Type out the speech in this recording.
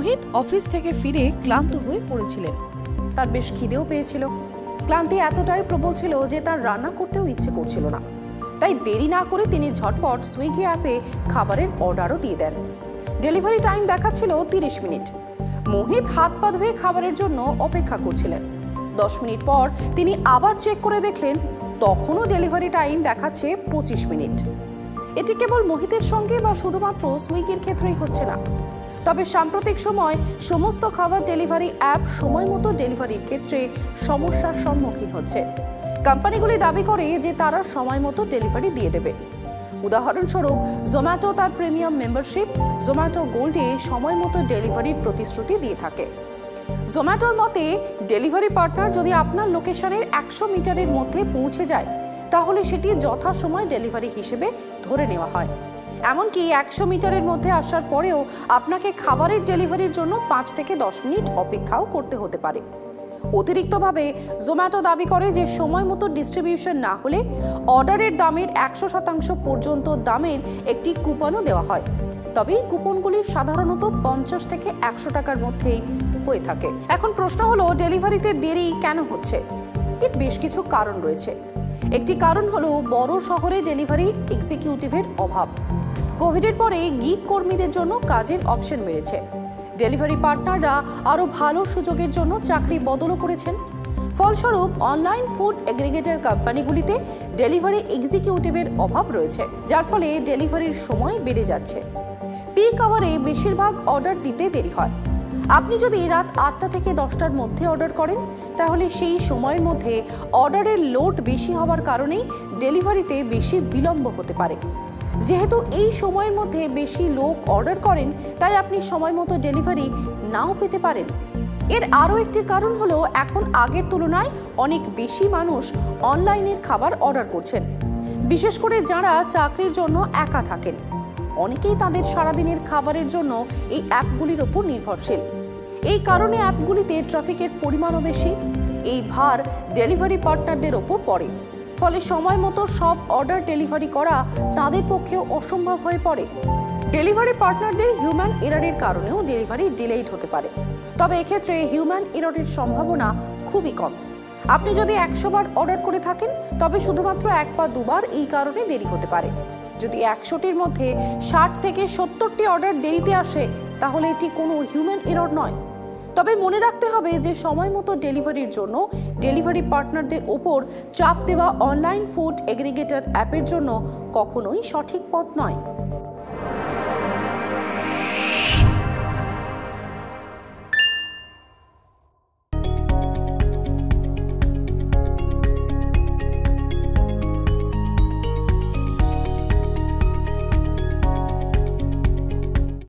মোহিত office থেকে ফিরে ক্লান্ত হয়ে পড়েছিলেন। তার বেশ খিদেও পেয়েছিল। ক্লান্তি এতটাই প্রবল ছিল যে তার রান্না করতেও ইচ্ছে করছিল না। তাই দেরি না করে তিনি ঝটপট সুইগি অ্যাপে খাবারের অর্ডারও দিয়ে দেন। ডেলিভারি টাইম দেখাচ্ছিল 30 মিনিট। মোহিত হাত পা ধুয়ে খাবারের জন্য অপেক্ষা করছিলেন। 10 মিনিট পর তিনি আবার চেক করে দেখলেন তখনও ডেলিভারি টাইম দেখাচ্ছে 25 মিনিট। এটি কেবল মোহিতের সঙ্গে বা শুধুমাত্র সুইগির ক্ষেত্রেই হচ্ছে না, তবে সাম্প্রতিক সময় সমস্ত খাবার ডেলিভারি অ্যাপ সময় মতো ডেলিভারির ক্ষেত্রে সমস্যার সম্মুখীন হচ্ছে। কোম্পানিগুলি দাবি করে যে তারা সময় মতো ডেলিভারি দিয়ে দেবে। উদাহরণস্বরূপ জোম্যাটো তার প্রিমিয়াম মেম্বারশিপ জোম্যাটো গোল্ডে সময় মতো ডেলিভারির প্রতিশ্রুতি দিয়ে থাকে। জোম্যাটোর মতে ডেলিভারি পার্টনার যদি আপনার লোকেশনের 100 মিটারের মধ্যে পৌঁছে যায় তাহলে সেটি যথাসময় ডেলিভারি হিসেবে ধরে নেওয়া হয়। এমনকি 100 মিটারের মধ্যে আসার পরেও আপনাকে খাবারের ডেলিভারির জন্য 5 থেকে 10 মিনিট অপেক্ষাও করতে হতে পারে। অতিরিক্তভাবে জোম্যাটো দাবি করে যে সময় মতো ডিস্ট্রিবিউশন না হলে অর্ডারের দামের 100% পর্যন্ত দামের একটি কুপনও দেওয়া হয়। তবে এই কুপনগুলি সাধারণত 50 থেকে 100 টাকার মধ্যেই হয়ে থাকে। এখন প্রশ্ন হলো, ডেলিভারিতে দেরি কেন হচ্ছে? এর বেশ কিছু কারণ রয়েছে। একটি কারণ হলো বড় শহরে ডেলিভারি এক্সিকিউটিভের অভাব। কোভিডের পরে গিগ কর্মীদের জন্য কাজের অপশন বেড়েছে। ডেলিভারি পার্টনাররা আরও ভালো সুযোগের জন্য চাকরি বদলও করেছেন। ফলস্বরূপ অনলাইন ফুড এগ্রিগেটর কোম্পানিগুলিতে ডেলিভারি এক্সিকিউটিভের অভাব রয়েছে, যার ফলে ডেলিভারির সময় বেড়ে যাচ্ছে। পিক আওয়ারে বেশিরভাগ অর্ডার দিতে দেরি হয়। আপনি যদি রাত 8টা থেকে 10টার মধ্যে অর্ডার করেন তাহলে সেই সময়ের মধ্যে অর্ডারের লোড বেশি হওয়ার কারণেই ডেলিভারিতে বেশি বিলম্ব হতে পারে। যেহেতু এই সময়ের মধ্যে বেশি লোক অর্ডার করেন তাই আপনি সময় মতো ডেলিভারি নাও পেতে পারেন। এর আরও একটি কারণ হলো এখন আগের তুলনায় অনেক বেশি মানুষ অনলাইনের খাবার অর্ডার করছেন, বিশেষ করে যারা চাকরির জন্য একা থাকেন। অনেকেই তাদের সারাদিনের খাবারের জন্য এই অ্যাপগুলির ওপর নির্ভরশীল। এই কারণে অ্যাপগুলিতে ট্রাফিকের পরিমাণও বেশি। এই ভার ডেলিভারি পার্টনারদের ওপর পড়ে, ফলে সময় মতো সব অর্ডার ডেলিভারি করা তাদের পক্ষেও অসম্ভব হয়ে পড়ে। ডেলিভারি পার্টনারদের হিউম্যান এররের কারণেও ডেলিভারি ডিলেইড হতে পারে, তবে এক্ষেত্রে হিউম্যান এররের সম্ভাবনা খুবই কম। আপনি যদি 100 বার অর্ডার করে থাকেন তবে শুধুমাত্র 1 বা 2 বার এই কারণে দেরি হতে পারে। যদি 100টির মধ্যে 60 থেকে 70টি অর্ডার দেরিতে আসে তাহলে এটি কোনো হিউম্যান এরর নয়। তবে মনে রাখতে হবে যে সময় মতো ডেলিভারির জন্য ডেলিভারি পার্টনারদের ওপর চাপ দেওয়া অনলাইন ফুড এগ্রিগেটর অ্যাপের জন্য কখনোই সঠিক পথ নয়।